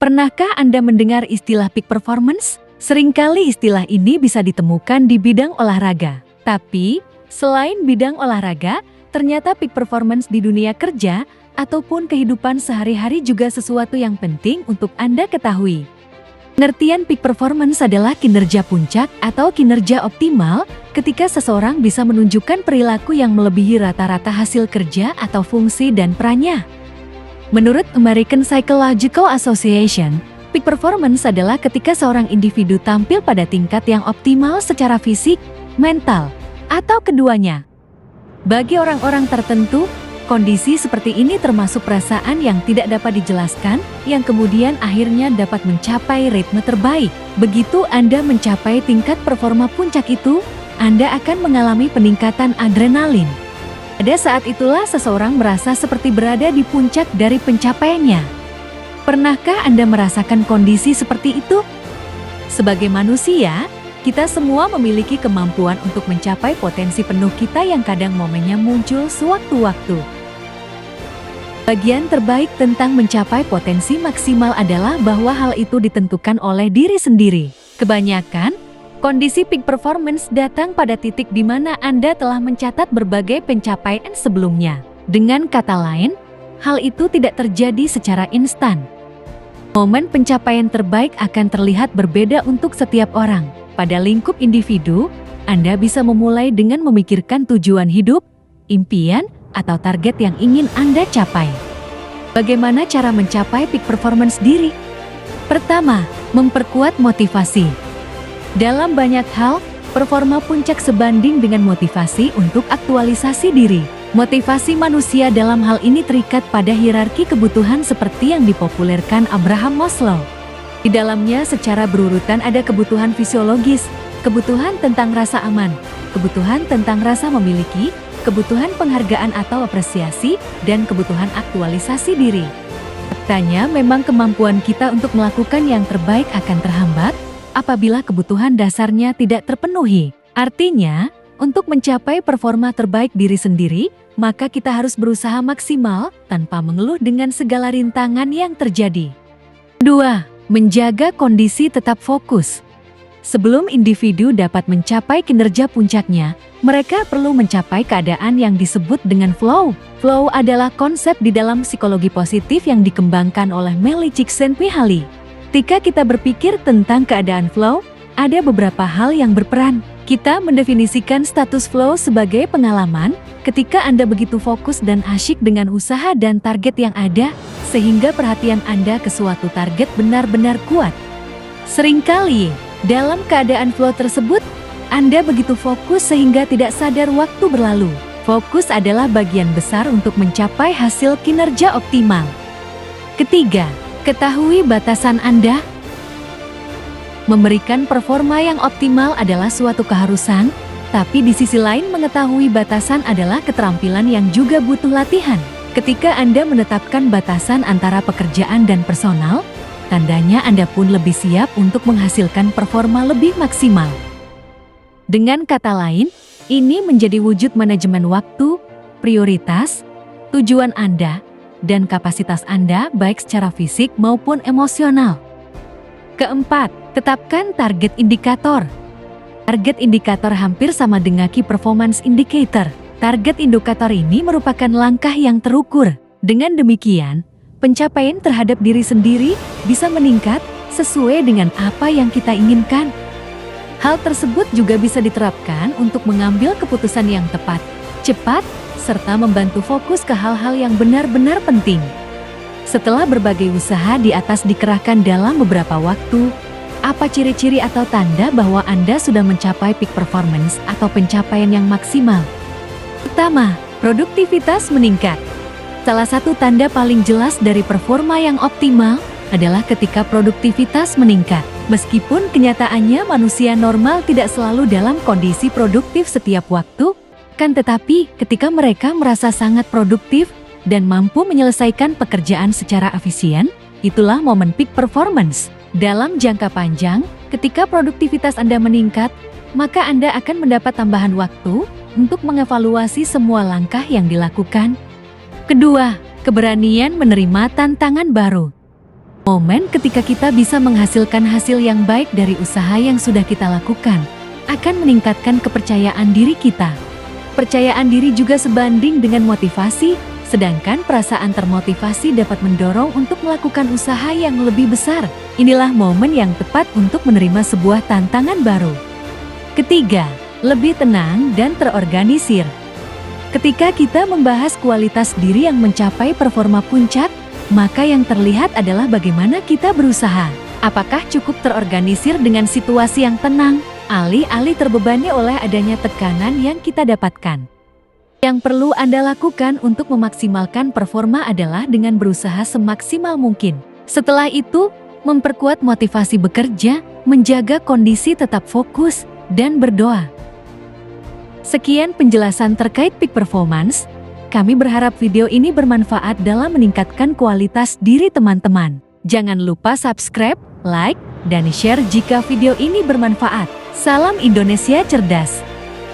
Pernahkah Anda mendengar istilah peak performance? Seringkali istilah ini bisa ditemukan di bidang olahraga. Tapi, selain bidang olahraga, ternyata peak performance di dunia kerja ataupun kehidupan sehari-hari juga sesuatu yang penting untuk Anda ketahui. Pengertian peak performance adalah kinerja puncak atau kinerja optimal ketika seseorang bisa menunjukkan perilaku yang melebihi rata-rata hasil kerja atau fungsi dan perannya. Menurut American Psychological Association, peak performance adalah ketika seorang individu tampil pada tingkat yang optimal secara fisik, mental, atau keduanya. Bagi orang-orang tertentu, kondisi seperti ini termasuk perasaan yang tidak dapat dijelaskan, yang kemudian akhirnya dapat mencapai ritme terbaik. Begitu Anda mencapai tingkat performa puncak itu, Anda akan mengalami peningkatan adrenalin. Pada saat itulah seseorang merasa seperti berada di puncak dari pencapaiannya. Pernahkah Anda merasakan kondisi seperti itu? Sebagai manusia, kita semua memiliki kemampuan untuk mencapai potensi penuh kita yang kadang momennya muncul sewaktu-waktu. Bagian terbaik tentang mencapai potensi maksimal adalah bahwa hal itu ditentukan oleh diri sendiri. Kebanyakan, kondisi peak performance datang pada titik di mana Anda telah mencatat berbagai pencapaian sebelumnya. Dengan kata lain, hal itu tidak terjadi secara instan. Momen pencapaian terbaik akan terlihat berbeda untuk setiap orang. Pada lingkup individu, Anda bisa memulai dengan memikirkan tujuan hidup, impian, atau target yang ingin Anda capai. Bagaimana cara mencapai peak performance diri? Pertama, memperkuat motivasi. Dalam banyak hal, performa puncak sebanding dengan motivasi untuk aktualisasi diri. Motivasi manusia dalam hal ini terikat pada hierarki kebutuhan seperti yang dipopulerkan Abraham Maslow. Di dalamnya secara berurutan ada kebutuhan fisiologis, kebutuhan tentang rasa aman, kebutuhan tentang rasa memiliki, kebutuhan penghargaan atau apresiasi, dan kebutuhan aktualisasi diri. Faktanya memang kemampuan kita untuk melakukan yang terbaik akan terhambat apabila kebutuhan dasarnya tidak terpenuhi. Artinya, untuk mencapai performa terbaik diri sendiri, maka kita harus berusaha maksimal tanpa mengeluh dengan segala rintangan yang terjadi. 2. Menjaga kondisi tetap fokus. Sebelum individu dapat mencapai kinerja puncaknya, mereka perlu mencapai keadaan yang disebut dengan flow. Flow adalah konsep di dalam psikologi positif yang dikembangkan oleh Melly Csikszentmihalyi. Ketika kita berpikir tentang keadaan flow, ada beberapa hal yang berperan. Kita mendefinisikan status flow sebagai pengalaman ketika Anda begitu fokus dan asyik dengan usaha dan target yang ada, sehingga perhatian Anda ke suatu target benar-benar kuat. Seringkali, dalam keadaan flow tersebut, Anda begitu fokus sehingga tidak sadar waktu berlalu. Fokus adalah bagian besar untuk mencapai hasil kinerja optimal. Ketiga, ketahui batasan Anda. Memberikan performa yang optimal adalah suatu keharusan, tapi di sisi lain mengetahui batasan adalah keterampilan yang juga butuh latihan. Ketika Anda menetapkan batasan antara pekerjaan dan personal, tandanya Anda pun lebih siap untuk menghasilkan performa lebih maksimal. Dengan kata lain, ini menjadi wujud manajemen waktu, prioritas, tujuan Anda, dan kapasitas Anda baik secara fisik maupun emosional. Keempat, tetapkan target indikator. Target indikator hampir sama dengan key performance indicator. Target indikator ini merupakan langkah yang terukur. Dengan demikian, pencapaian terhadap diri sendiri bisa meningkat sesuai dengan apa yang kita inginkan. Hal tersebut juga bisa diterapkan untuk mengambil keputusan yang tepat, cepat, serta membantu fokus ke hal-hal yang benar-benar penting. Setelah berbagai usaha di atas dikerahkan dalam beberapa waktu, apa ciri-ciri atau tanda bahwa Anda sudah mencapai peak performance atau pencapaian yang maksimal? Pertama, produktivitas meningkat. Salah satu tanda paling jelas dari performa yang optimal adalah ketika produktivitas meningkat. Meskipun kenyataannya manusia normal tidak selalu dalam kondisi produktif setiap waktu, kan tetapi ketika mereka merasa sangat produktif dan mampu menyelesaikan pekerjaan secara efisien, itulah momen peak performance. Dalam jangka panjang, ketika produktivitas Anda meningkat, maka Anda akan mendapat tambahan waktu untuk mengevaluasi semua langkah yang dilakukan. Kedua, keberanian menerima tantangan baru. Momen ketika kita bisa menghasilkan hasil yang baik dari usaha yang sudah kita lakukan akan meningkatkan kepercayaan diri kita. Percayaan diri juga sebanding dengan motivasi, sedangkan perasaan termotivasi dapat mendorong untuk melakukan usaha yang lebih besar. Inilah momen yang tepat untuk menerima sebuah tantangan baru. Ketiga, lebih tenang dan terorganisir. Ketika kita membahas kualitas diri yang mencapai performa puncak, maka yang terlihat adalah bagaimana kita berusaha. Apakah cukup terorganisir dengan situasi yang tenang, alih-alih terbebani oleh adanya tekanan yang kita dapatkan. Yang perlu Anda lakukan untuk memaksimalkan performa adalah dengan berusaha semaksimal mungkin. Setelah itu, memperkuat motivasi bekerja, menjaga kondisi tetap fokus, dan berdoa. Sekian penjelasan terkait peak performance. Kami berharap video ini bermanfaat dalam meningkatkan kualitas diri teman-teman. Jangan lupa subscribe, like, dan share jika video ini bermanfaat. Salam Indonesia Cerdas!